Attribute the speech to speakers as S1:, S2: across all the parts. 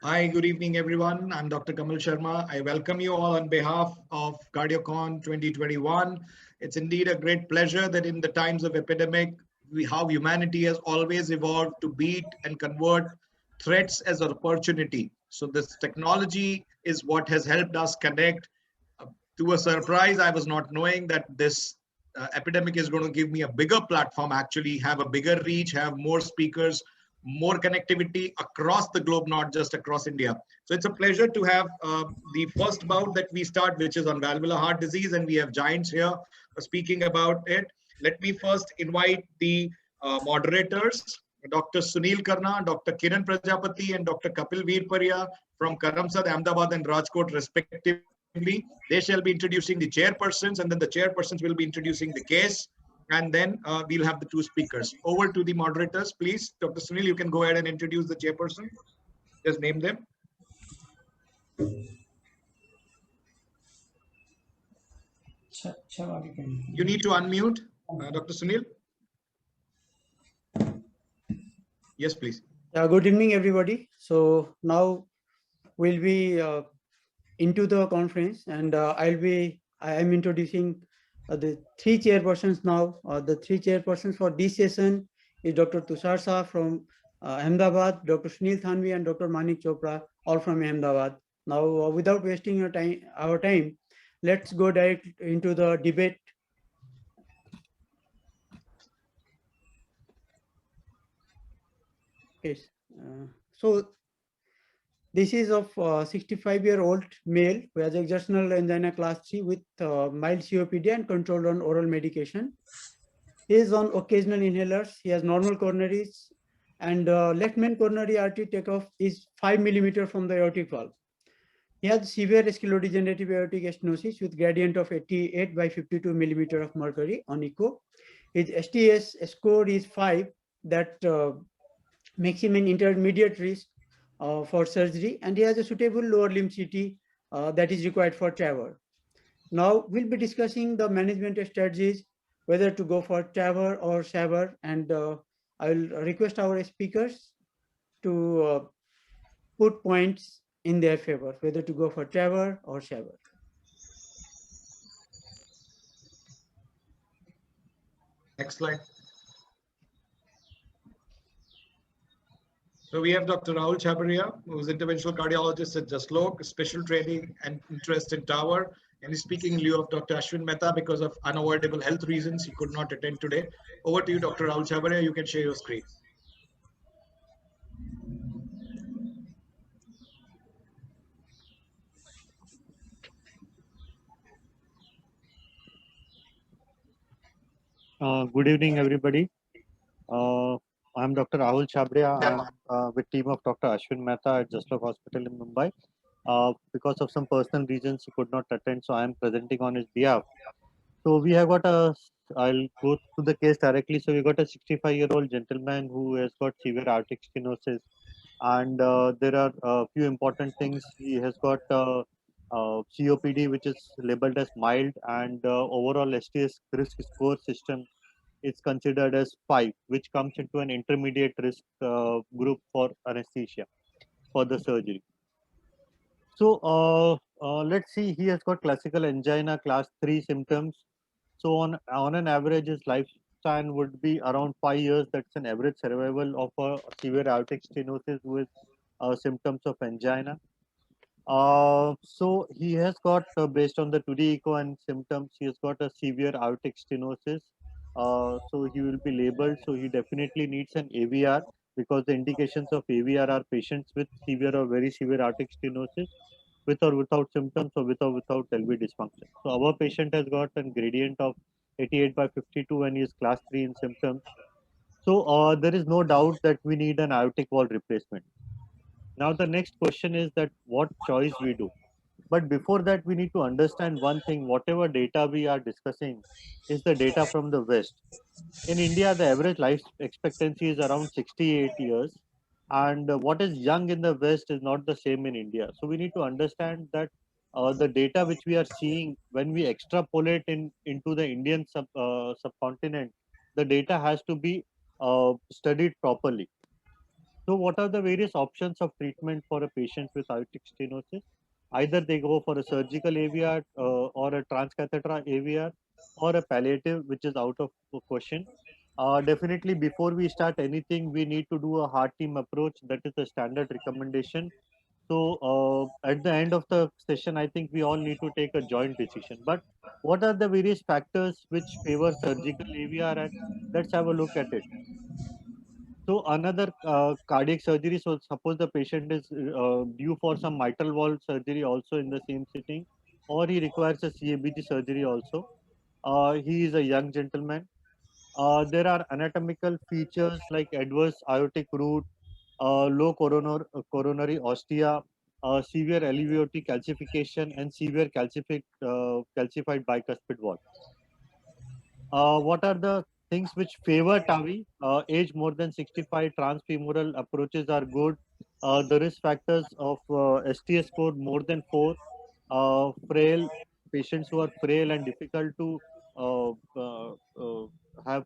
S1: Hi, good evening, everyone. I'm Dr. Kamal Sharma. I welcome you all on behalf of CardioCon 2021. It's indeed a great pleasure that in the times of epidemic, how humanity has always evolved to beat and convert threats as an opportunity. So this technology is what has helped us connect. Uh, to a surprise, I was not knowing that this epidemic is going to give me a bigger platform, actually have a bigger reach, have more speakers, more connectivity across the globe, not just across India. So it's a pleasure to have the first bout that we start, which is on valvular heart disease, and we have giants here speaking about it. Let me first invite the moderators, Dr. Sunil Karna, Dr. Kiran Prajapati, and Dr. Kapil Veerparia from Karamsad, Ahmedabad, and Rajkot, respectively. They shall be introducing the chairpersons, and then the chairpersons will be introducing the case, and then we'll have the two speakers. Over to the moderators, please. Dr. Sunil, you can go ahead and introduce the chairperson. Just name them. You need to unmute, Dr. Sunil. Yes, please.
S2: Good evening, everybody. So now we'll be into the conference, and I am introducing the three chairpersons now. The three chairpersons for this session is Dr. Tushar Shah from Ahmedabad, Dr. Sunil Thanvi, and Dr. Manik Chopra, all from Ahmedabad. Now, without wasting our time, let's go direct into the debate. Yes. So this is of 65-year-old male who has exertional angina class 3 with mild COPD and controlled on oral medication. He is on occasional inhalers. He has normal coronaries, and left main coronary artery takeoff is 5 millimeter from the aortic valve. He has severe sclerodegenerative aortic stenosis with gradient of 88 by 52 millimeter of mercury on echo. His STS score is 5, that makes him an intermediate risk for surgery, and he has a suitable lower limb CT that is required for TAVR. Now we'll be discussing the management strategies, whether to go for TAVR or SAVR, and I will request our speakers to put points in their favor, whether to go for TAVR or SAVR.
S1: Next slide. So we have Dr. Rahul Chaparia, who is interventional cardiologist at Jaslok, special training and interest in TAVR, and is speaking in lieu of Dr. Ashwin Mehta because of unavoidable health reasons. He could not attend today. Over to you, Dr. Rahul Chaparia. You can share your screen.
S3: Good evening, everybody. I'm Dr. Rahul Chabria. I'm with team of Dr. Ashwin Mehta at Jaslok Hospital in Mumbai. Because of some personal reasons, he could not attend, so I am presenting on his behalf. So we have got I'll go to the case directly. So we got a 65-year-old gentleman who has got severe aortic stenosis, and there are a few important things. He has got COPD, which is labeled as mild, and overall STS risk score system is considered as 5, which comes into an intermediate risk group for anesthesia for the surgery. So let's see, he has got classical angina class 3 symptoms. So on an average, his lifespan would be around 5 years. That's an average survival of a severe aortic stenosis with symptoms of angina. So he has got, based on the 2D echo and symptoms, he has got a severe aortic stenosis. So he will be labeled. So he definitely needs an AVR, because the indications of AVR are patients with severe or very severe aortic stenosis, with or without symptoms, or with or without LV dysfunction. So our patient has got a gradient of 88 by 52 and he is class 3 in symptoms. So there is no doubt that we need an aortic wall replacement. Now the next question is that what choice we do. But before that, we need to understand one thing: whatever data we are discussing is the data from the West. In India, the average life expectancy is around 68 years, and what is young in the West is not the same in India. So we need to understand that the data which we are seeing, when we extrapolate into the Indian subcontinent, the data has to be studied properly. So what are the various options of treatment for a patient with aortic stenosis? Either they go for a surgical AVR or a transcatheter AVR or a palliative, which is out of question. Definitely before we start anything, we need to do a heart team approach. That is the standard recommendation. So at the end of the session, I think we all need to take a joint decision. But what are the various factors which favor surgical AVR? And let's have a look at it. So another cardiac surgery. So suppose the patient is due for some mitral valve surgery also in the same sitting, or he requires a CABG surgery also. He is a young gentleman. There are anatomical features like adverse aortic root, low coronary ostia, severe LVOT calcification, and severe calcified bicuspid valve. What are the things which favor TAVI? Age more than 65, transfemoral approaches are good. The risk factors of STS score more than 4, frail patients who are frail and difficult to uh, uh, uh, have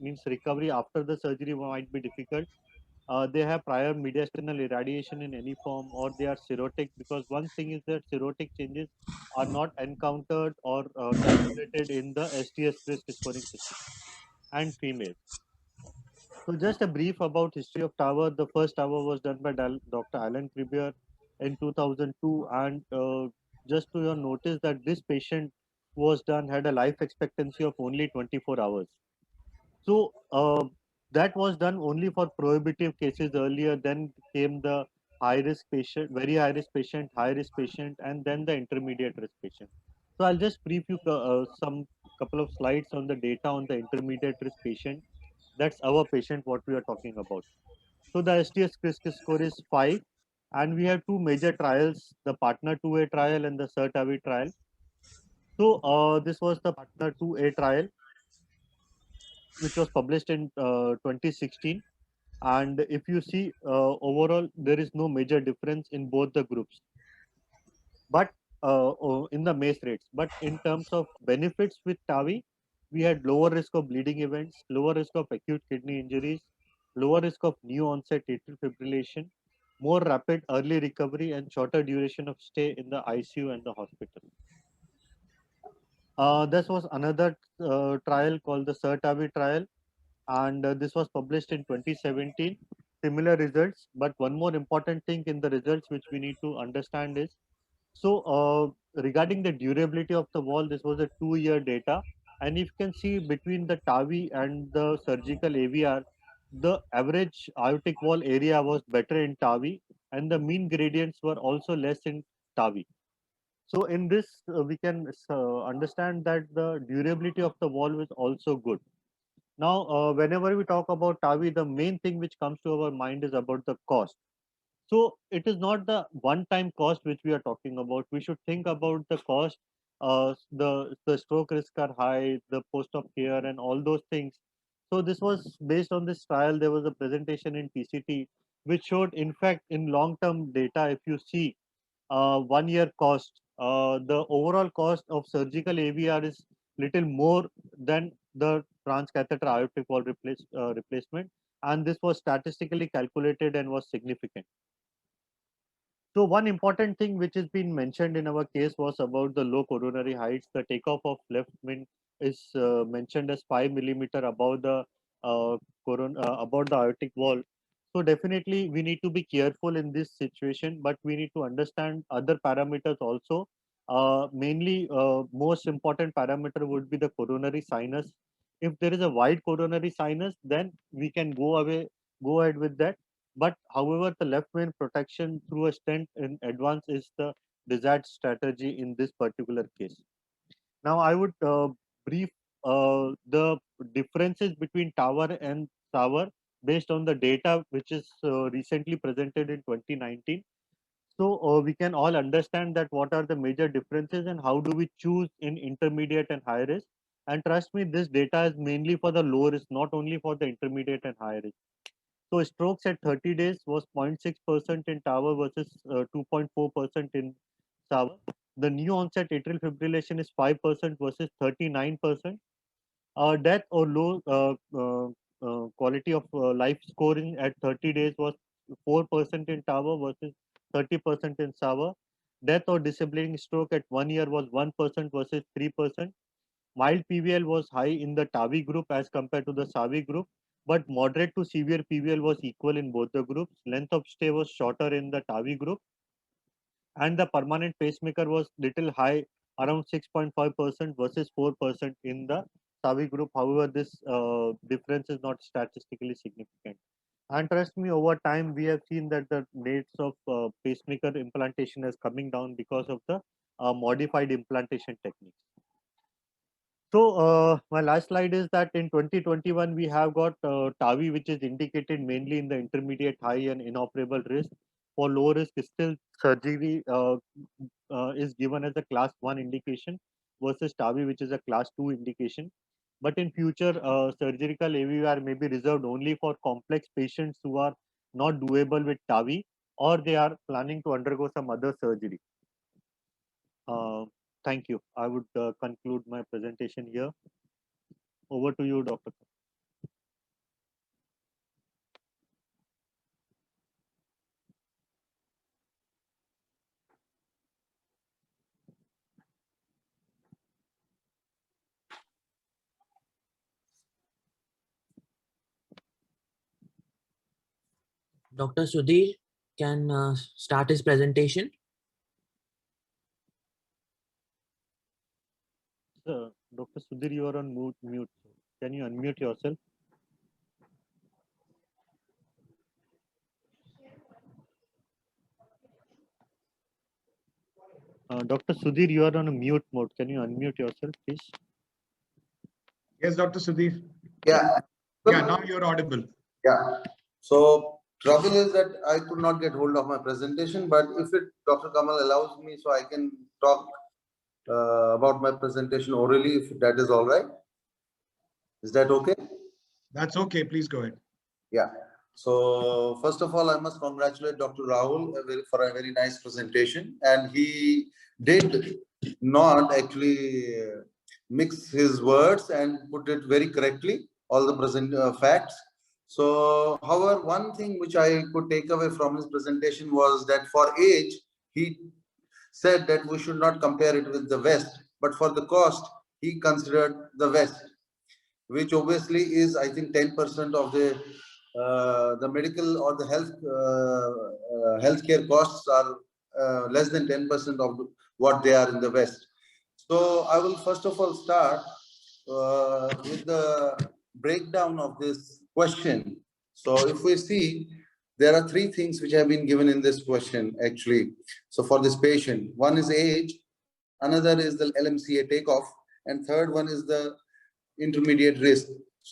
S3: means recovery after the surgery might be difficult. They have prior mediastinal irradiation in any form, or they are cirrhotic, because one thing is that cirrhotic changes are not encountered or calculated in the STS risk scoring system and females. So just a brief about history of tower. The first tower was done by Dr. Alan Krieger in 2002, and just to your notice that this patient was done had a life expectancy of only 24 hours. So that was done only for prohibitive cases earlier. Then came the high risk patient, very high risk patient, high risk patient, and then the intermediate risk patient. So I'll just brief you some couple of slides on the data on the intermediate risk patient. That's our patient, what we are talking about. So the STS risk score is 5, and we have two major trials: the Partner 2A trial and the CERT-AVI trial. So this was the Partner 2A trial, which was published in 2016. And if you see overall, there is no major difference in both the groups, but in the MACE rates. But in terms of benefits with TAVI, we had lower risk of bleeding events, lower risk of acute kidney injuries, lower risk of new onset atrial fibrillation, more rapid early recovery, and shorter duration of stay in the ICU and the hospital. This was another trial called the CERT-AVI trial, and this was published in 2017. Similar results, but one more important thing in the results which we need to understand is, so regarding the durability of the wall, this was a 2-year data, and if you can see between the TAVI and the surgical AVR, the average aortic wall area was better in TAVI, and the mean gradients were also less in TAVI. So in this, we can understand that the durability of the wall was also good. Now, whenever we talk about TAVI, the main thing which comes to our mind is about the cost. So it is not the one-time cost which we are talking about. We should think about the cost. The stroke risk are high, the post of care, and all those things. So this was based on this trial. There was a presentation in PCT which showed, in fact, in long-term data, if you see 1 year cost, the overall cost of surgical AVR is little more than the transcatheter aortic wall replacement, and this was statistically calculated and was significant. So one important thing which has been mentioned in our case was about the low coronary heights. The takeoff of left main is mentioned as 5 mm above the about the aortic wall. So definitely we need to be careful in this situation, but we need to understand other parameters also. Mainly, most important parameter would be the coronary sinus. If there is a wide coronary sinus, then we can go ahead with that. But however, the left main protection through a stent in advance is the desired strategy in this particular case. Now, I would brief the differences between tower and tower based on the data which is recently presented in 2019. So we can all understand that what are the major differences and how do we choose in intermediate and high risk. And trust me, this data is mainly for the low risk, not only for the intermediate and high risk. So strokes at 30 days was 0.6% in tower versus 2.4% in tower. The new onset atrial fibrillation is 5% versus 39%. Death or low quality of life scoring at 30 days was 4% in TAVR versus 30% in SAVR. Death or disabling stroke at 1 year was 1% versus 3%. Mild PVL was high in the TAVI group as compared to the SAVI group, but moderate to severe PVL was equal in both the groups. Length of stay was shorter in the TAVI group, and the permanent pacemaker was little high, around 6.5% versus 4% in the SAVI group. However, this difference is not statistically significant. And trust me, over time, we have seen that the rates of pacemaker implantation is coming down because of the modified implantation techniques. So my last slide is that in 2021, we have got TAVI, which is indicated mainly in the intermediate, high and inoperable risk. For low risk, still surgery is given as a class 1 indication versus TAVI, which is a class 2 indication. But in future, surgical AVR may be reserved only for complex patients who are not doable with TAVI, or they are planning to undergo some other surgery. Thank you. I would conclude my presentation here. Over to you, Dr.
S4: Dr. Sudhir can start his presentation.
S3: Dr. Sudhir, you are on mute. Can you unmute yourself? Dr. Sudhir, you are on a mute mode. Can you unmute yourself, please?
S1: Yes, Dr. Sudhir.
S5: Yeah.
S1: Yeah, now you're audible.
S5: Yeah. So trouble is that I could not get hold of my presentation, but if Dr. Kamal allows me, so I can talk about my presentation orally, if that is all right. Is that okay?
S1: That's okay. Please go ahead.
S5: Yeah. So first of all, I must congratulate Dr. Rahul for a very nice presentation, and he did not actually mix his words and put it very correctly, all the present facts. So, however, one thing which I could take away from his presentation was that for age, he said that we should not compare it with the West, but for the cost, he considered the West, which obviously is, I think, 10% of the medical or the healthcare costs are less than 10% of what they are in the West. So I will first of all start with the breakdown of this question. So if we see, there are three things which have been given in this question actually. So for this patient, one is age, another is the LMCA takeoff, and third one is the intermediate risk,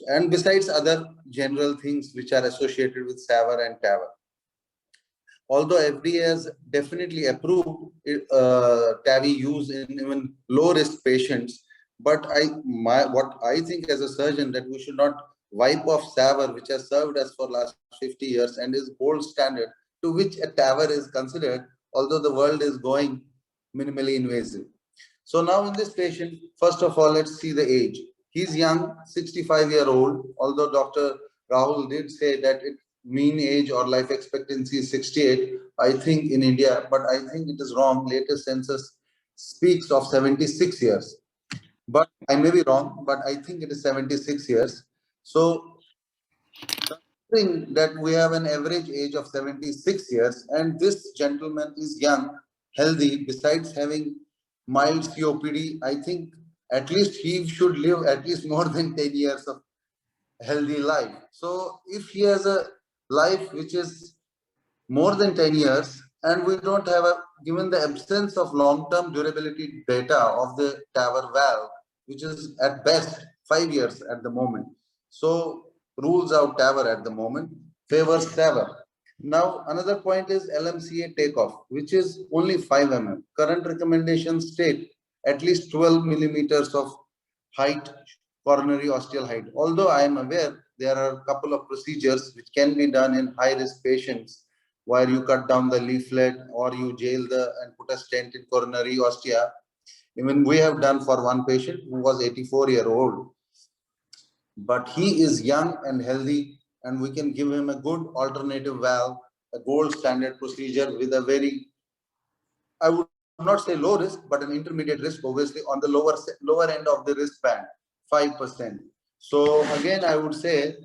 S5: and besides other general things which are associated with SAVR and TAVR. Although FDA has definitely approved TAVI use in even low risk patients, but what I think as a surgeon, that we should not wipe off SAVR, which has served us for last 50 years and is gold standard, to which a TAVR is considered, although the world is going minimally invasive. So now in this patient, first of all, let's see the age. He's young, 65-year-old, although Dr. Rahul did say that mean age or life expectancy is 68, I think, in India, but I think it is wrong. Latest census speaks of 76 years. But I may be wrong, but I think it is 76 years. So considering that we have an average age of 76 years, and this gentleman is young, healthy, besides having mild COPD, I think at least he should live at least more than 10 years of healthy life. So if he has a life which is more than 10 years, and we don't have given the absence of long-term durability data of the TAVR valve, which is at best 5 years at the moment. So rules out TAVR at the moment, favors TAVR. Now, another point is LMCA takeoff, which is only 5 mm. Current recommendations state at least 12 millimeters of height, coronary ostial height. Although I am aware there are a couple of procedures which can be done in high-risk patients, where you cut down the leaflet or you jail and put a stent in coronary ostia. Even we have done for one patient who was 84-year-old. but he is young and healthy, and we can give him a good alternative valve, a gold standard procedure with a very, I would not say low risk, but an intermediate risk, obviously on the lower end of the risk band, 5%. So again, I would say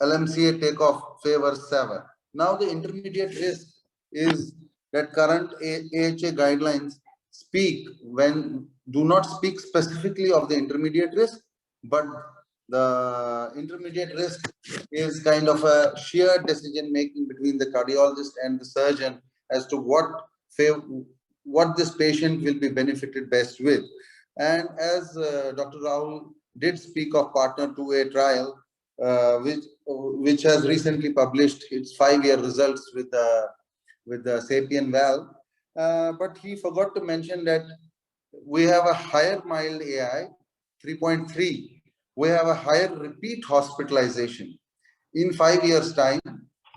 S5: LMCA takeoff favors 7. Now the intermediate risk is that current AHA guidelines do not speak specifically of the intermediate risk, but the intermediate risk is kind of a shared decision making between the cardiologist and the surgeon as to what this patient will be benefited best with. And as Dr. Rahul did speak of Partner 2A trial, which has recently published its 5-year results with the SAPIEN valve, but he forgot to mention that we have a higher mild AI, 3.3. We have a higher repeat hospitalization in 5 years' time,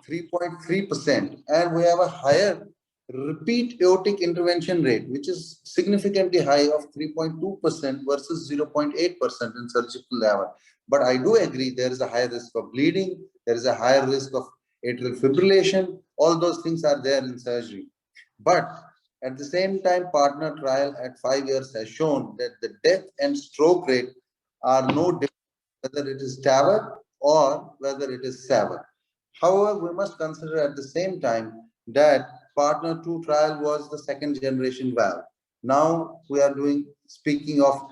S5: 3.3%, and we have a higher repeat aortic intervention rate, which is significantly high of 3.2% versus 0.8% in surgical TAVR. But I do agree there is a higher risk of bleeding, there is a higher risk of atrial fibrillation. All those things are there in surgery. But at the same time, partner trial at 5 years has shown that the death and stroke rate are no different whether it is TAVR or whether it is SAVR. However, we must consider at the same time that Partner 2 trial was the second generation valve. Now we are speaking of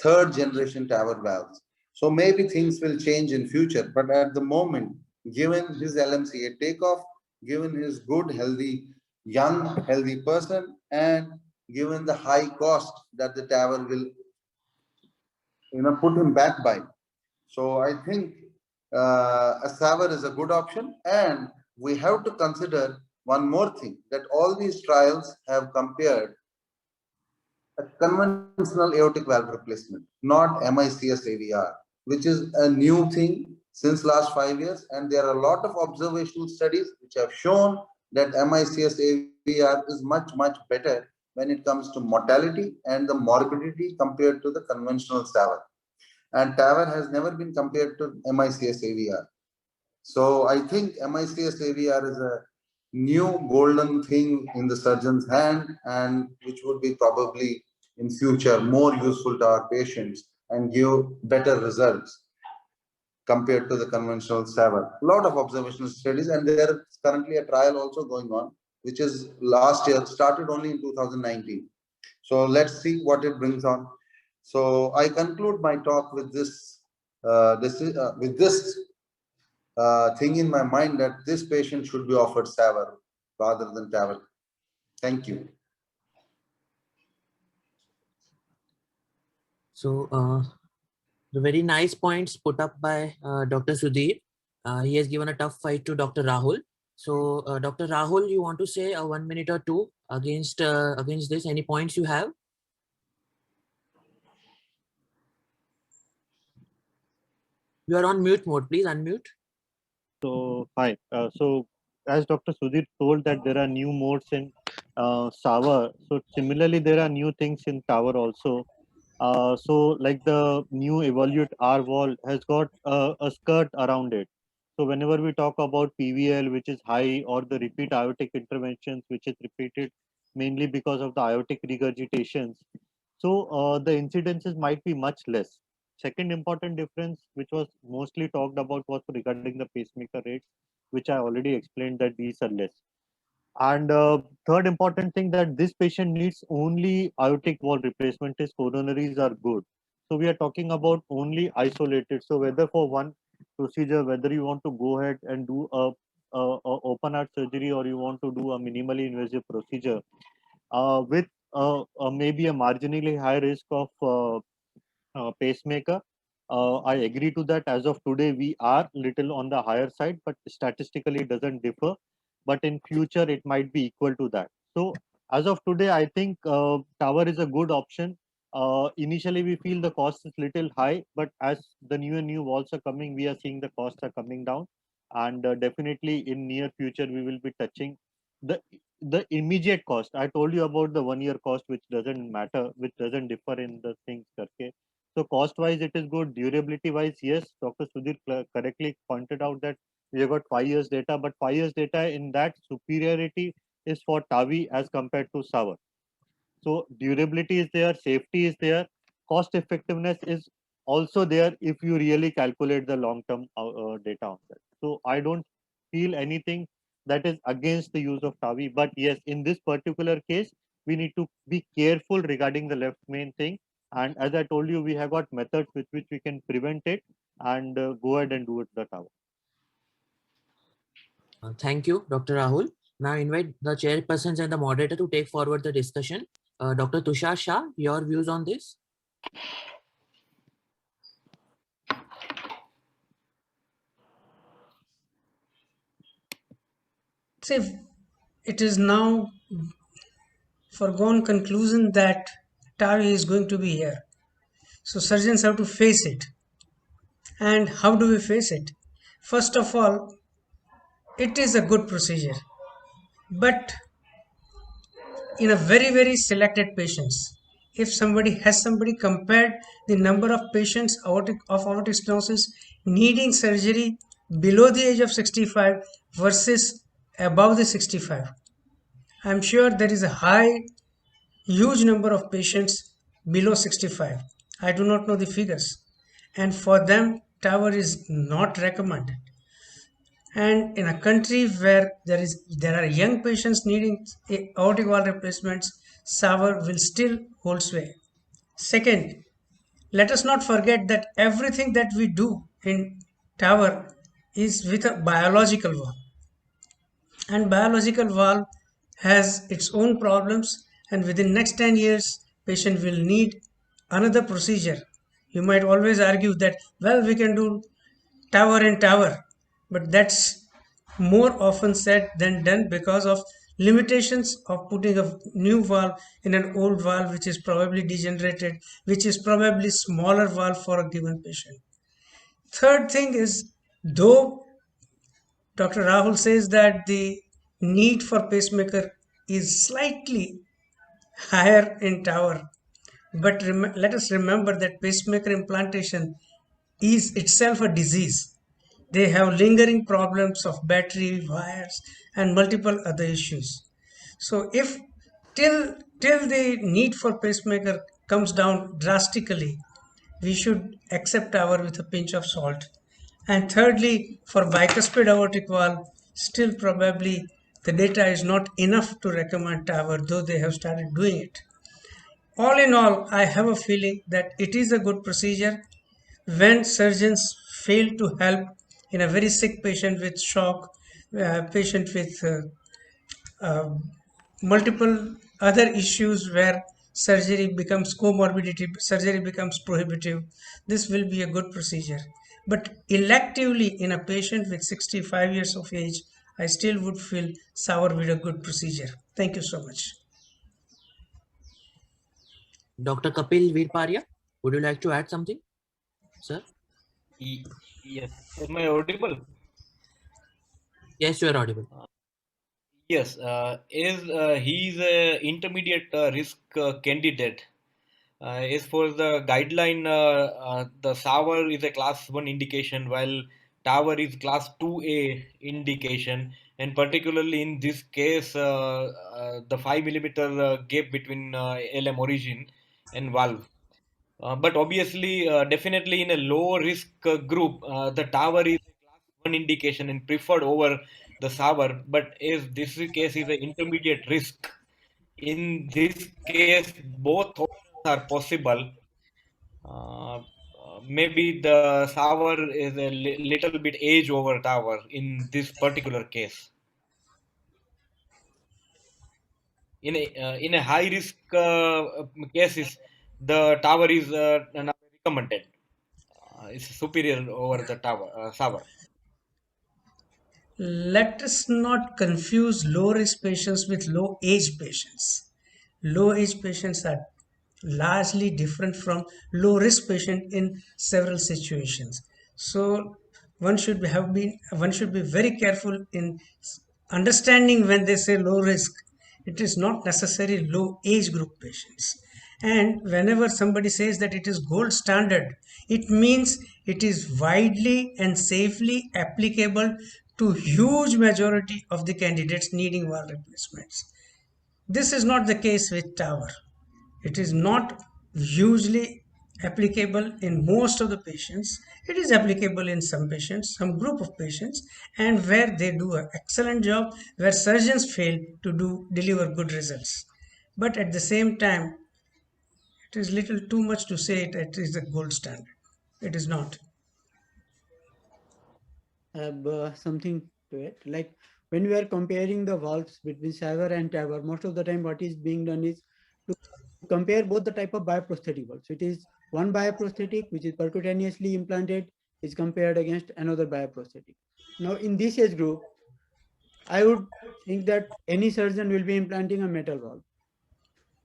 S5: third generation TAVR valves. So maybe things will change in future, but at the moment, given his LMCA takeoff, given his good, healthy, young, healthy person, and given the high cost that the TAVR will put him back by. So I think a SAVR is a good option, and we have to consider one more thing, that all these trials have compared a conventional aortic valve replacement, not MICS AVR, which is a new thing since last 5 years, and there are a lot of observational studies which have shown that MICS AVR is much, much better when it comes to mortality and the morbidity compared to the conventional SAVR. And TAVR has never been compared to MICS AVR. So I think MICS AVR is a new golden thing in the surgeon's hand, and which would be probably in future more useful to our patients and give better results compared to the conventional SAVR. A lot of observational studies, and there is currently a trial also going on, which is last year, started only in 2019. So let's see what it brings on. So I conclude my talk with this thing in my mind, that this patient should be offered SAVR rather than TAVR. Thank you.
S4: So the very nice points put up by Dr. Sudhir. He has given a tough fight to Dr. Rahul. So Dr. Rahul, you want to say a 1 minute or two against this? Any points you have? You are on mute mode. Please unmute.
S3: So hi. So as Dr. Sudhir told that there are new modes in SAVR. So similarly, there are new things in TAVR also. So like the new Evolute R wall has got a skirt around it. So whenever we talk about PVL, which is high, or the repeat aortic interventions, which is repeated mainly because of the aortic regurgitations, so the incidences might be much less. Second important difference, which was mostly talked about, was regarding the pacemaker rates, which I already explained that these are less. And third important thing, that this patient needs only aortic wall replacement, his coronaries are good. So we are talking about only isolated. So whether for one procedure, whether you want to go ahead and do a open heart surgery, or you want to do a minimally invasive procedure with maybe a marginally high risk of pacemaker, I agree to that. As of today, we are little on the higher side, but statistically it doesn't differ. But in future, it might be equal to that. So as of today, I think TAVR is a good option. Initially, we feel the cost is little high, but as the new walls are coming, we are seeing the costs are coming down, and definitely in near future we will be touching the immediate cost. I told you about the 1 year cost, which doesn't matter, which doesn't differ in the things. So cost wise, it is good. Durability wise, yes, Dr. Sudhir correctly pointed out that we have got 5 years data, but 5 years data in that superiority is for TAVI as compared to SAVR. So durability is there, safety is there, cost effectiveness is also there if you really calculate the long-term data on that. So I don't feel anything that is against the use of TAVI, but yes, in this particular case, we need to be careful regarding the left main thing. And as I told you, we have got methods with which we can prevent it and go ahead and do it the TAVI.
S4: Thank you, Dr. Rahul. Now invite the chairpersons and the moderator to take forward the discussion. Dr. Tushar Shah, your views on this?
S6: See, it is now foregone conclusion that TAVI is going to be here. So surgeons have to face it. And how do we face it? First of all, it is a good procedure, but in a very selected patients. If somebody compared the number of patients of aortic stenosis needing surgery below the age of 65 versus above the 65, I'm sure there is a huge number of patients below 65. I do not know the figures, and for them TAVR is not recommended. And in a country where there are young patients needing aortic valve replacements, SAVR will still hold sway. Second, let us not forget that everything that we do in TAVR is with a biological valve, and biological valve has its own problems, and within next 10 years patient will need another procedure. You might always argue that, well, we can do TAVR and TAVR, but that's more often said than done because of limitations of putting a new valve in an old valve which is probably degenerated, which is probably smaller valve for a given patient. Third thing is, though Dr. Rahul says that the need for pacemaker is slightly higher in TAVR, but let us remember that pacemaker implantation is itself a disease. They have lingering problems of battery, wires, and multiple other issues. So if till the need for pacemaker comes down drastically, we should accept TAVR with a pinch of salt. And thirdly, for bicuspid aortic valve, still probably the data is not enough to recommend TAVR, though they have started doing it. All in all, I have a feeling that it is a good procedure when surgeons fail to help in a very sick patient with shock, patient with multiple other issues where surgery becomes comorbidity, surgery becomes prohibitive. This will be a good procedure. But electively in a patient with 65 years of age, I still would feel SAVR with a good procedure. Thank you so much.
S4: Dr. Kapil Virparia, would you like to add something, sir?
S7: Yes. Am I audible?
S4: Yes, you are audible.
S7: Yes. He's a intermediate risk candidate. As for the guideline, the SAVR is a class 1 indication, while TAVR is class 2A indication. And particularly in this case, the 5 millimeter gap between LM origin and valve. But obviously, definitely in a low risk group, the TAVR is a class 1 indication and preferred over the SAVR. But as this case is an intermediate risk, in this case, both options are possible. Maybe the SAVR is a little bit age over TAVR in this particular case. In a high risk cases, the TAVR is not recommended. It's superior over the SAVR.
S6: Let us not confuse low risk patients with low age patients. Low age patients are largely different from low risk patient in several situations. So one should be very careful in understanding when they say low risk. It is not necessarily low age group patients. And whenever somebody says that it is gold standard, it means it is widely and safely applicable to huge majority of the candidates needing valve replacements. This is not the case with TAVR. It is not hugely applicable in most of the patients. It is applicable in some patients, some group of patients, and where they do an excellent job, where surgeons fail to deliver good results. But at the same time, it is little too much to say it is the gold standard. It is not.
S2: Have something to it. Like when we are comparing the valves between SAVR and TAVR, most of the time what is being done is to compare both the type of bioprosthetic valves. So it is one bioprosthetic which is percutaneously implanted is compared against another bioprosthetic. Now in this age group, I would think that any surgeon will be implanting a metal valve.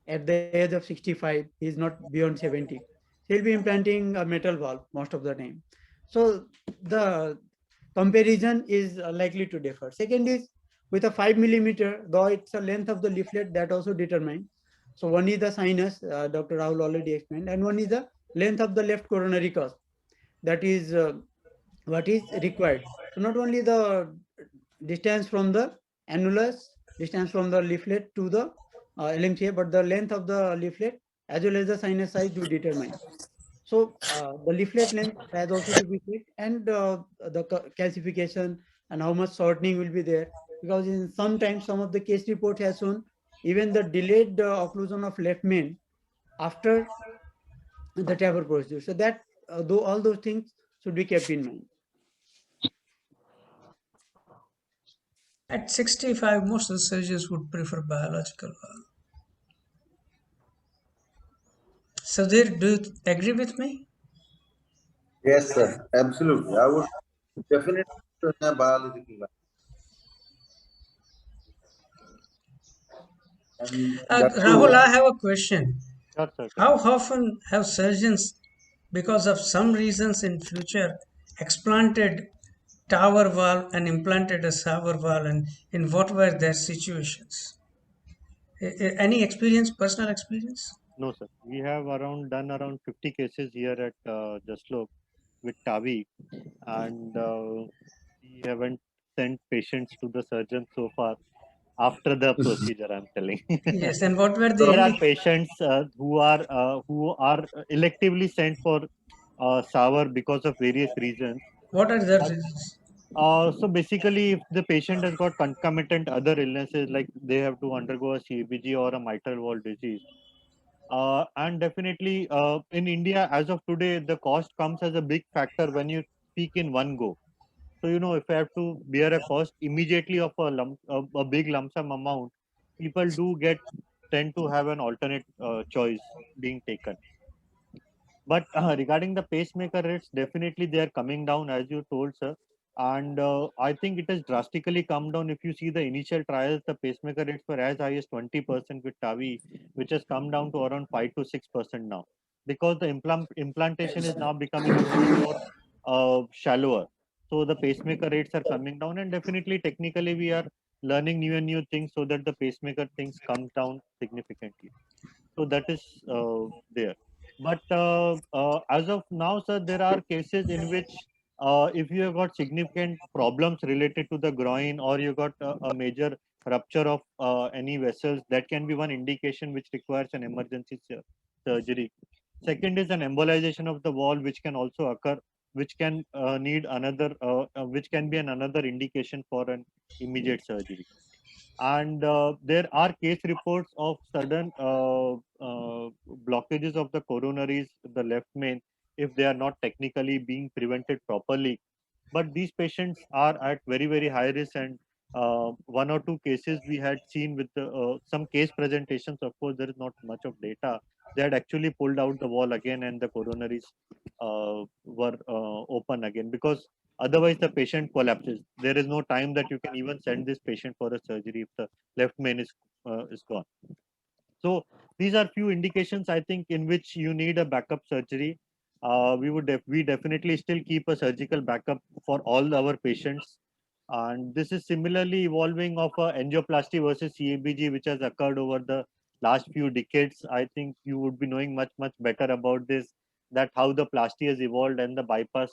S2: At the age of 65, he is not beyond 70. He'll be implanting a metal valve most of the time. So the comparison is likely to differ. Second is with a 5 millimeter, though it's a length of the leaflet that also determines. So one is the sinus, Dr. Rahul already explained, and one is the length of the left coronary cusp. That is what is required. So not only the distance from the annulus, distance from the leaflet to the LMCA, but the length of the leaflet as well as the sinus size do determine. So the leaflet length has also to be checked, and the calcification and how much shortening will be there, because in sometimes some of the case report has shown even the delayed occlusion of left main after the TAVR procedure. So that though all those things should be kept in mind.
S6: At 65, most of the surgeons would prefer biological valve. Sudhir, do you agree with me?
S5: Yes, sir. Absolutely. I would definitely prefer a biological valve. And that
S6: Rahul,
S5: too,
S6: I have a question.
S3: Sure, sir.
S6: How often have surgeons, because of some reasons in future, explanted TAVR valve and implanted a SAVR valve, and in what were their situations? Any experience, personal experience?
S3: No, sir. We have done around 50 cases here at Jaslok with TAVI, and we haven't sent patients to the surgeon so far after the procedure. I'm telling.
S6: Yes, and what were the
S3: There are
S6: only
S3: patients who are electively sent for SAVR because of various reasons.
S6: what are the
S3: But,
S6: reasons?
S3: so basically, if the patient has got concomitant other illnesses, like they have to undergo a CABG or a mitral valve disease, and definitely in India as of today, the cost comes as a big factor when you speak in one go. So if I have to bear a cost immediately of a big lump sum amount, people tend to have an alternate choice being taken. But regarding the pacemaker rates, definitely they are coming down, as you told, sir. And I think it has drastically come down. If you see the initial trials, the pacemaker rates were as high as 20% with TAVI, which has come down to around 5 to 6% now, because the implantation is now becoming a bit more shallower. So the pacemaker rates are coming down, and definitely technically we are learning new things so that the pacemaker things comes down significantly. So that is there. But as of now, sir, there are cases in which if you have got significant problems related to the groin, or you got a major rupture of any vessels, that can be one indication which requires an emergency surgery. Second is an embolization of the wall, which can also occur, which can need another, which can be another indication for an immediate surgery. And there are case reports of sudden blockages of the coronaries, the left main, if they are not technically being prevented properly. But these patients are at very high risk, and one or two cases we had seen with some case presentations. Of course, there is not much of data. They had actually pulled out the wall again, and the coronaries were open again, because otherwise the patient collapses. There is no time that you can even send this patient for a surgery if the left main is gone. So these are few indications, I think, in which you need a backup surgery. We definitely still keep a surgical backup for all our patients, and this is similarly evolving of a angioplasty versus CABG, which has occurred over the last few decades, I think you would be knowing much better about this, that how the plasty has evolved and the bypass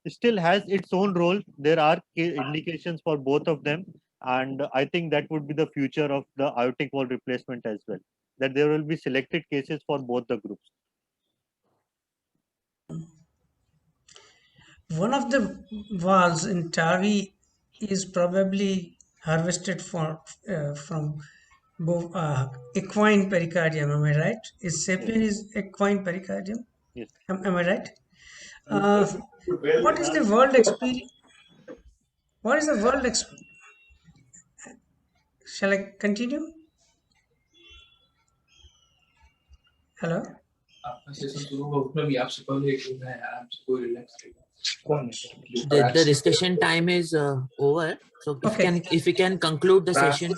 S3: still has its own role. There are indications for both of them, and I think that would be the future of the aortic valve replacement as well, that there will be selected cases for both the groups.
S6: One of the valves in TAVI is probably harvested from equine pericardium. Am I right? Is SAPIEN is equine pericardium?
S3: Yes.
S6: Am I right? What is the world experience? What is the world Shall I continue? Hello?
S4: The discussion time is over. So if we can conclude the session.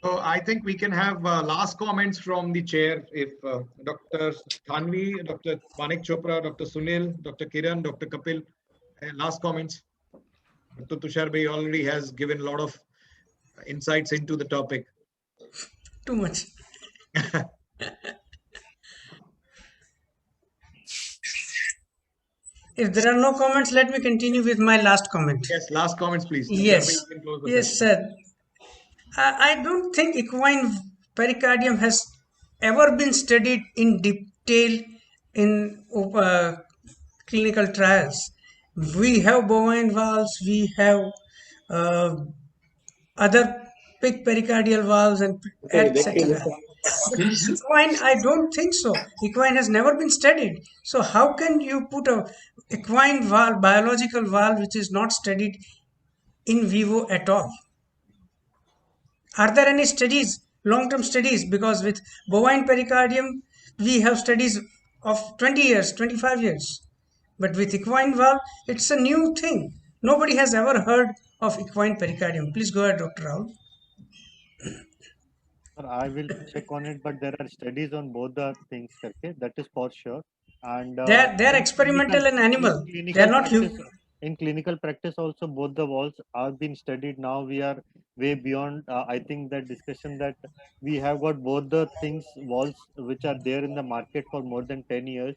S1: So I think we can have last comments from the chair. If Dr. Thanvi, Dr. Manik Chopra, Dr. Sunil, Dr. Kiran, Dr. Kapil, last comments. Dr. Tushar Bhai already has given a lot of insights into the topic.
S6: Too much. If there are no comments, let me continue with my last comment.
S1: Yes, last comments, please.
S6: Yes, yes, sir. I don't think equine pericardium has ever been studied in detail in clinical trials. We have bovine valves, we have other pig pericardial valves, and etc. But equine, I don't think so. Equine has never been studied. So how can you put a equine valve, biological valve, which is not studied in vivo at all? Are there any studies, long-term studies? Because with bovine pericardium, we have studies of 20 years, 25 years. But with equine valve, it's a new thing. Nobody has ever heard of equine pericardium. Please go ahead, Dr. Rahul.
S3: I will check on it, but there are studies on both the things, that is for sure. And
S6: they're experimental and animal. They're not human.
S3: In clinical practice also, both the valves are being studied. Now we are way beyond, I think, that discussion that we have got both the things, valves, which are there in the market for more than 10 years.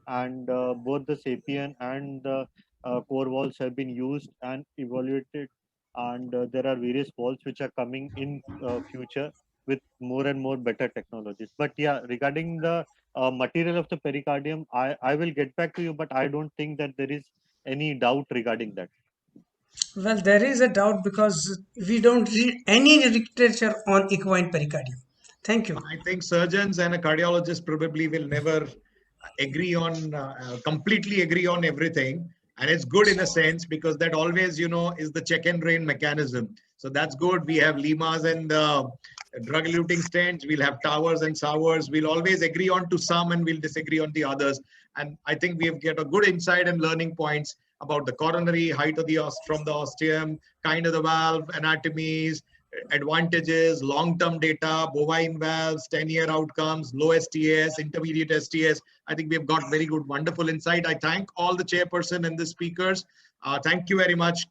S3: And both the SAPIEN and the core valves have been used and evaluated. And there are various valves which are coming in future with more and more better technologies. But yeah, regarding the material of the pericardium, I will get back to you, but I don't think that there is any doubt regarding that.
S6: Well, there is a doubt because we don't read any literature on equine pericardium. Thank you.
S1: I think surgeons and a cardiologist probably will never agree on, completely agree on everything. And it's good in a sense because that always, is the check and drain mechanism. So that's good. We have limas and drug-eluting stents. We'll have towers and sours. We'll always agree on to some and we'll disagree on the others. And I think we have get a good insight and learning points about the coronary, height of the from the ostium, kind of the valve, anatomies, advantages, long-term data, bovine valves, 10-year outcomes, low STS, intermediate STS. I think we've got very good, wonderful insight. I thank all the chairperson and the speakers. Thank you very much.